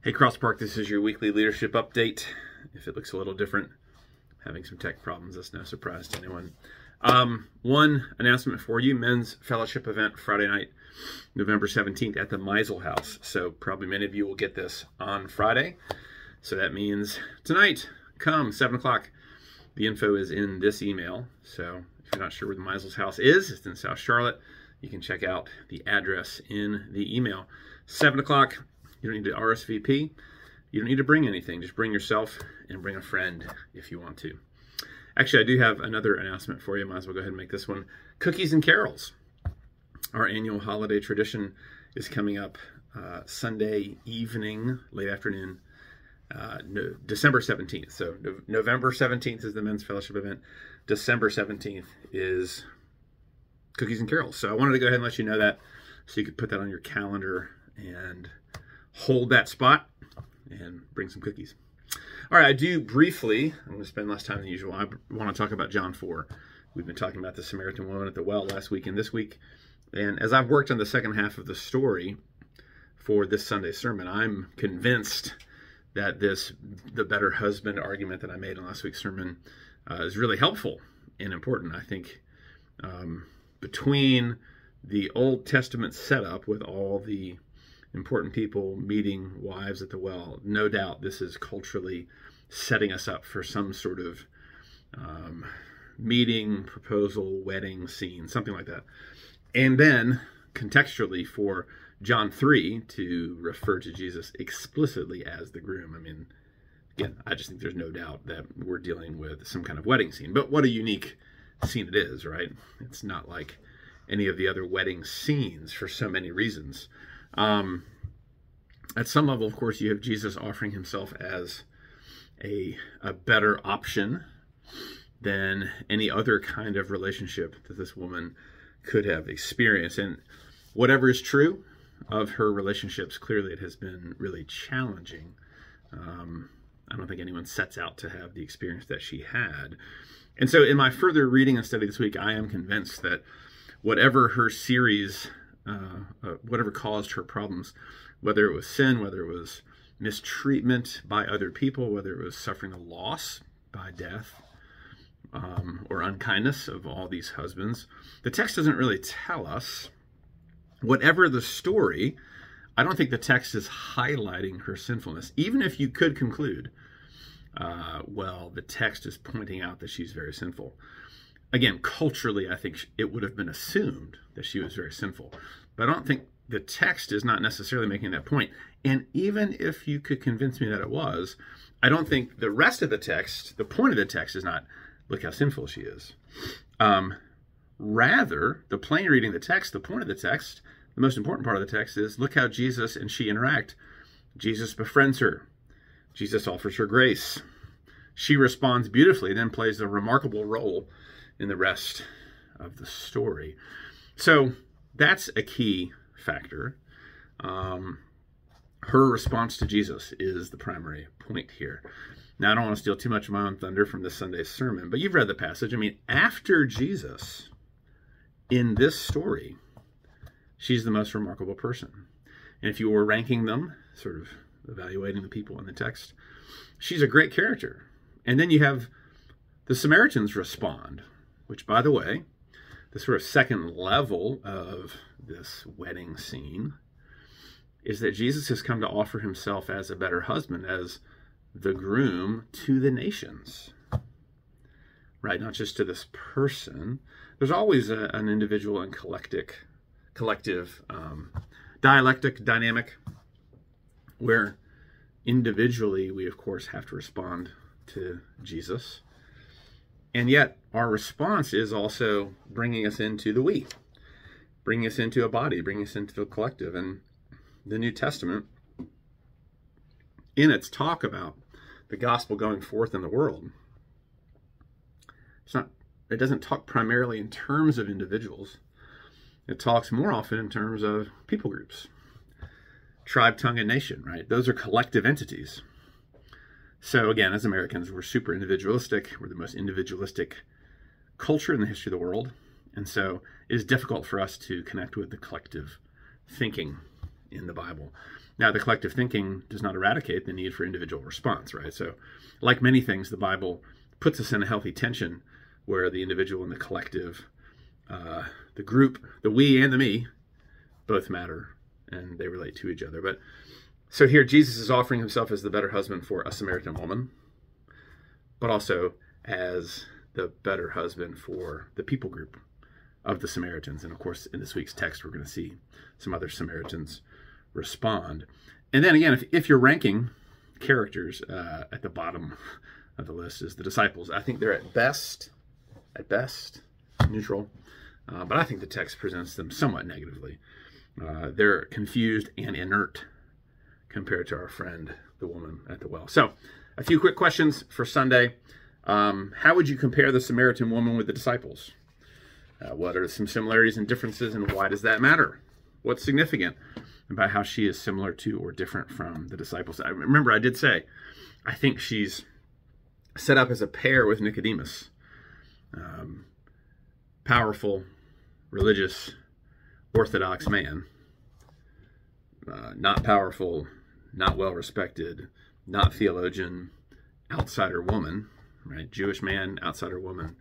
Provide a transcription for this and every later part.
Hey Cross Park, this is your weekly leadership update. If it looks a little different, having some tech problems, that's no surprise to anyone. One announcement for you, men's fellowship event Friday night, November 17th at the Meisel House. So probably many of you will get this on Friday. So that means tonight, come 7 o'clock. The info is in this email. So if you're not sure where the Meisel's house is, it's in South Charlotte. You can check out the address in the email. 7 o'clock. You don't need to RSVP. You don't need to bring anything. Just bring yourself and bring a friend if you want to. Actually, I do have another announcement for you. Might as well go ahead and make this one. Cookies and Carols. Our annual holiday tradition is coming up Sunday evening, late afternoon, December 17th. So November 17th is the Men's Fellowship event. December 17th is Cookies and Carols. So I wanted to go ahead and let you know that so you could put that on your calendar and hold that spot and bring some cookies. All right, I do briefly, I'm going to spend less time than usual. I want to talk about John 4. We've been talking about the Samaritan woman at the well last week and this week. And as I've worked on the second half of the story for this Sunday sermon, I'm convinced that the better husband argument that I made in last week's sermon is really helpful and important. I think between the Old Testament setup with all the important people meeting wives at the well, no doubt this is culturally setting us up for some sort of meeting, proposal, wedding scene, something like that. And then contextually for John 3 to refer to Jesus explicitly as the groom. I mean, again, I just think there's no doubt that we're dealing with some kind of wedding scene. But what a unique scene it is, right? It's not like any of the other wedding scenes for so many reasons. At some level, of course, you have Jesus offering himself as a better option than any other kind of relationship that this woman could have experienced. And whatever is true of her relationships, clearly it has been really challenging. I don't think anyone sets out to have the experience that she had. And so in my further reading and study this week, I am convinced that whatever her series, whatever caused her problems, whether it was sin, whether it was mistreatment by other people, whether it was suffering a loss by death or unkindness of all these husbands, the text doesn't really tell us. Whatever the story, I don't think the text is highlighting her sinfulness, even if you could conclude, well, the text is pointing out that she's very sinful. Again, culturally, I think it would have been assumed that she was very sinful. But I don't think the text is not necessarily making that point. And even if you could convince me that it was, I don't think the rest of the text, the point of the text is not, look how sinful she is. Rather, the plain reading of the text, the point of the text, the most important part of the text is, look how Jesus and she interact. Jesus befriends her. Jesus offers her grace. She responds beautifully, then plays a remarkable role in the rest of the story. So that's a key factor. Her response to Jesus is the primary point here. Now, I don't want to steal too much of my own thunder from this Sunday's sermon, but you've read the passage. I mean, after Jesus, in this story, she's the most remarkable person. And if you were ranking them, sort of evaluating the people in the text, she's a great character. And then you have the Samaritans respond, which, by the way, the sort of second level of this wedding scene is that Jesus has come to offer himself as a better husband, as the groom to the nations, right? Not just to this person. There's always an individual and collective dialectic dynamic where individually we, of course, have to respond to Jesus. And yet our response is also bringing us into the we, bringing us into a body, bringing us into the collective. And the New Testament, in its talk about the gospel going forth in the world, it doesn't talk primarily in terms of individuals. It talks more often in terms of people groups, tribe, tongue, and nation, right? Those are collective entities. So again, as Americans, we're super individualistic. We're the most individualistic culture in the history of the world. And so it is difficult for us to connect with the collective thinking in the Bible. Now, the collective thinking does not eradicate the need for individual response, right? So, like many things, the Bible puts us in a healthy tension where the individual and the collective, the group, the we and the me, both matter, and they relate to each other. But so here, Jesus is offering himself as the better husband for a Samaritan woman, but also as the better husband for the people group of the Samaritans. And of course, in this week's text, we're going to see some other Samaritans respond. And then again, if you're ranking characters, at the bottom of the list is the disciples. I think they're at best, neutral. But I think the text presents them somewhat negatively. They're confused and inert compared to our friend, the woman at the well. So, a few quick questions for Sunday. How would you compare the Samaritan woman with the disciples? What are some similarities and differences, and why does that matter? What's significant about how she is similar to or different from the disciples? I remember I did say, I think she's set up as a pair with Nicodemus. Powerful, religious, orthodox man. Not powerful, not well-respected, not theologian, outsider woman, right? Jewish man, outsider woman,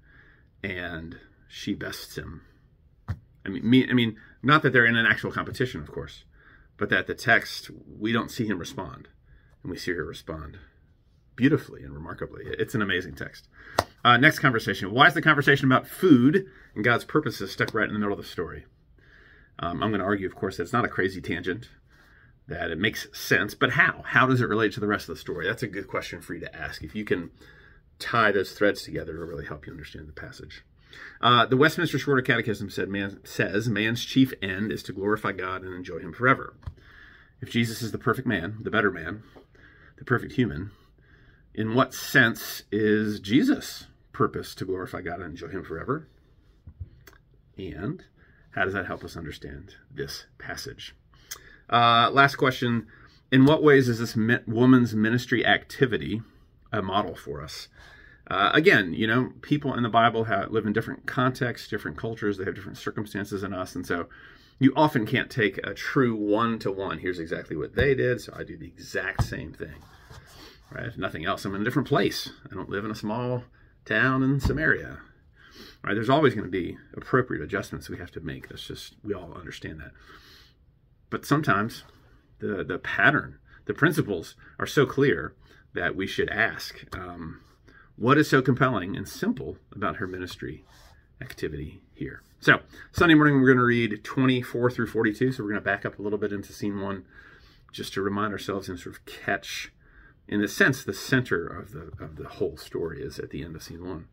and she bests him. I mean, not that they're in an actual competition, of course, but that the text, we don't see him respond, and we see her respond beautifully and remarkably. It's an amazing text. Next conversation. Why is the conversation about food and God's purposes stuck right in the middle of the story? I'm going to argue, of course, that it's not a crazy tangent, that it makes sense, but how? How does it relate to the rest of the story? That's a good question for you to ask. If you can tie those threads together, it'll really help you understand the passage. The Westminster Shorter Catechism says man's chief end is to glorify God and enjoy him forever. If Jesus is the perfect man, the better man, the perfect human, in what sense is Jesus' purpose to glorify God and enjoy him forever? And how does that help us understand this passage? Last question. In what ways is this woman's ministry activity a model for us? Again, people in the Bible live in different contexts, different cultures. They have different circumstances than us. And so you often can't take a true one-to-one. Here's exactly what they did, so I do the exact same thing. Right? If nothing else, I'm in a different place. I don't live in a small town in Samaria. Right? There's always going to be appropriate adjustments we have to make. We all understand that. But sometimes the pattern, the principles are so clear that we should ask, what is so compelling and simple about her ministry activity here? So, Sunday morning we're going to read 24 through 42. So we're going to back up a little bit into scene 1 just to remind ourselves and sort of catch, in a sense, the center of the whole story is at the end of scene 1.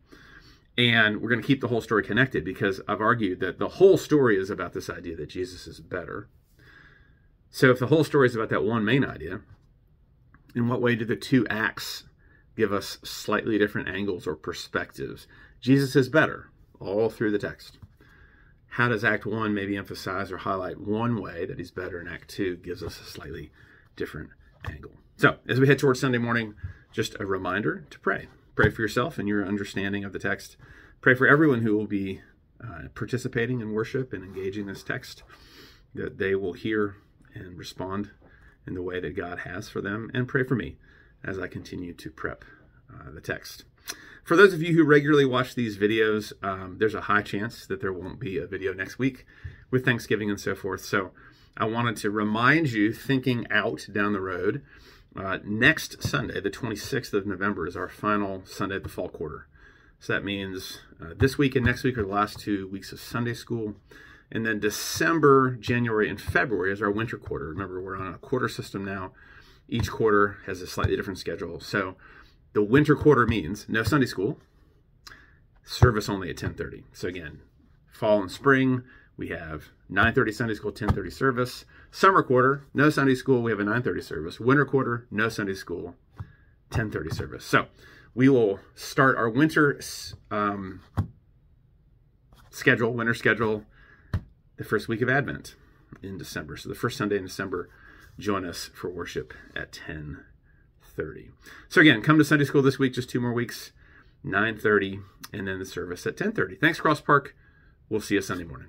And we're going to keep the whole story connected because I've argued that the whole story is about this idea that Jesus is better. So if the whole story is about that one main idea, in what way do the two acts give us slightly different angles or perspectives? Jesus is better all through the text. How does Act 1 maybe emphasize or highlight one way that he's better, and Act 2 gives us a slightly different angle? So as we head towards Sunday morning, just a reminder to pray. Pray for yourself and your understanding of the text. Pray for everyone who will be participating in worship and engaging this text, that they will hear and respond in the way that God has for them. And pray for me as I continue to prep the text. For those of you who regularly watch these videos, there's a high chance that there won't be a video next week with Thanksgiving and so forth. So I wanted to remind you, thinking out down the road, next Sunday, the 26th of November, is our final Sunday of the fall quarter. So that means this week and next week are the last 2 weeks of Sunday school. And then December, January, and February is our winter quarter. Remember, we're on a quarter system now. Each quarter has a slightly different schedule. So the winter quarter means no Sunday school, service only at 10:30. So again, fall and spring, we have 9:30 Sunday school, 10:30 service. Summer quarter, no Sunday school, we have a 9:30 service. Winter quarter, no Sunday school, 10:30 service. So we will start our winter schedule, the first week of Advent in December. So the first Sunday in December, join us for worship at 10:30. So again, come to Sunday school this week, just 2 more weeks, 9:30, and then the service at 10:30. Thanks, Cross Park. We'll see you Sunday morning.